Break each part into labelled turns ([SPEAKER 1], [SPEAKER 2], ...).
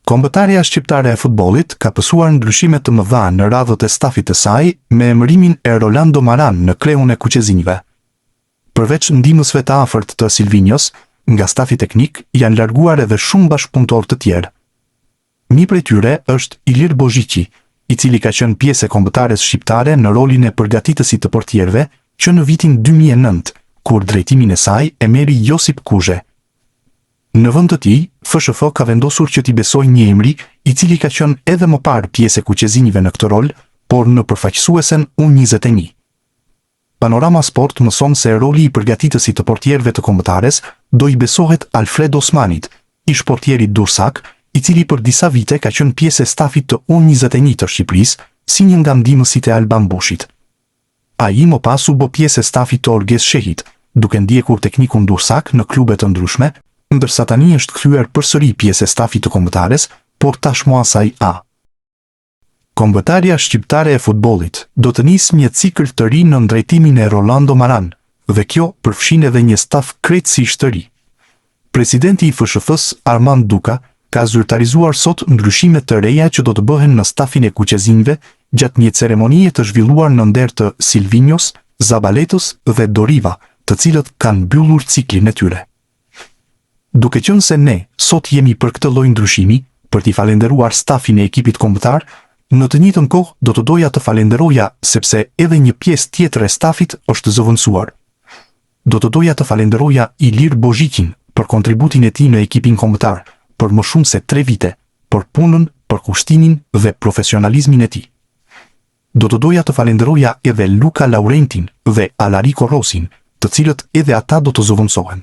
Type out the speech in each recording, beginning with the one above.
[SPEAKER 1] Kombëtarja shqiptare e futbollit ka pësuar ndryshime të mëdha në radhët e stafit të saj me emërimin e Rolando Maran në krehun e kuqezinjve. Përveç ndihmësve të afërt të Silvinjos, nga stafi teknik janë larguar edhe shumë bashkëpunëtorë të tjerë. Një prej tyre është Ilir Bozhiqi, i cili ka qenë pjesë e kombëtares shqiptare në rolin e përgatitësit të portierëve që në vitin 2009, kur drejtimin e saj e meri Josip Kuzhe. Në vend të tij, FSHF ka vendosur që t'i besojë një emri i cili ka qenë edhe më parë pjesë e kuqezinjve në këtë rol, por në përfaqësuesen U21. Panorama Sport mëson se roli i përgatitësit të portierëve të kombëtares do i besohet Alfred Osmanit, ish portierit Durrësak, i cili për disa vite ka qenë pjesë e stafit të U21 të Shqipërisë, si një nga ndihmësit e Alban Bushit. Ai më pas u bë pjesë e stafit të Orges Shehit, duke ndjekur teknikun Durrësak në klube të ndryshme, ndërsa tani është kthyer përsëri pjesë e stafit të kombëtares, por tashmë asaj A. Kombëtarja shqiptare e futbollit do të nisë një cikël të ri në drejtimin e Rolando Maran, dhe kjo përfshin edhe një staf krejtësisht të ri. Presidenti i FSHF-s, Armand Duka, ka zyrtarizuar sot ndryshime të reja që do të bëhen në stafin e kuqezinjve gjatë një ceremonie të zhvilluar në nder të Silvinjos, Zabaletës dhe Doriva, të cilët kanë mbyllur ciklin e tyre. Duke qenë se ne sot jemi për këtë lloj ndryshimi, për t'i falenderuar stafin e ekipit kombëtar, në të njëjtën kohë do të doja të falenderoja sepse edhe një pjesë tjetër e stafit është zëvendësuar. Do të doja të falenderoja Ilir Bozhiqin për kontributin e tij në ekipin kombëtar, për më shumë se 3 vite, për punën, për kushtinin dhe profesionalizmin e tij. Do të doja të falenderoja edhe Luka Laurentin dhe Alarico Rosin, të cilët edhe ata do të zëvendësohen.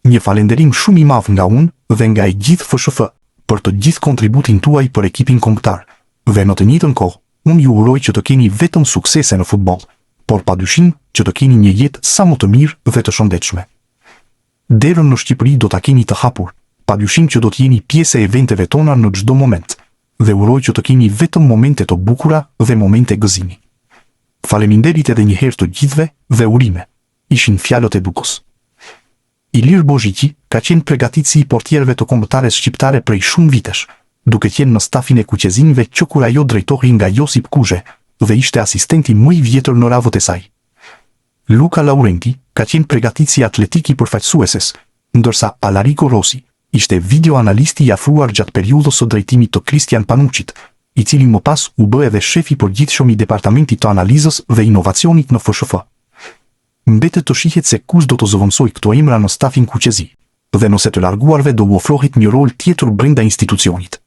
[SPEAKER 1] Një falenderim shumë i madh nga unë dhe nga i gjithë FSHF për të gjithë kontributin tuaj për ekipin kombëtar, dhe në të njëjtën kohë, unë ju uroj që të keni vetëm suksese në futboll, por padyshim që të keni një jetë sa më të mirë dhe të shëndetshme. Derën në Shqipëri do ta keni të hapur, padyshim që do të jeni pjesë e eventeve tona në çdo moment, dhe uroj që të keni vetëm momente të bukura dhe momente gëzimi. Faleminderit edhe një herë të gjithëve dhe urime. Ishin fjalët e Dukos. Ilir Bozhiqi ka qenë përgatitësi i portierëve të kombëtares shqiptare prej shumë vitesh, duke qenë në stafin e kuqezinjve që kur ajo drejtohej nga Josip Kuzhe dhe ishte asistenti më i vjetër në radhët e saj. Luka Laurenti ka qenë përgatitësi atletik i përfaqësueses, ndërsa Alarico Rosi ishte videoanalisti i afruar gjatë periudhës së drejtimit të Kristian Panuçit, i cili më pas u bë edhe shef i përgjithshëm i departamentit të analizës dhe inovacionit në FSHF. Mbetet të shihet se kush do të zëvendësojë këto emra në stafin kuqezi, dhe nëse të larguarve do u ofrohet një rol tjetër brenda institucionit.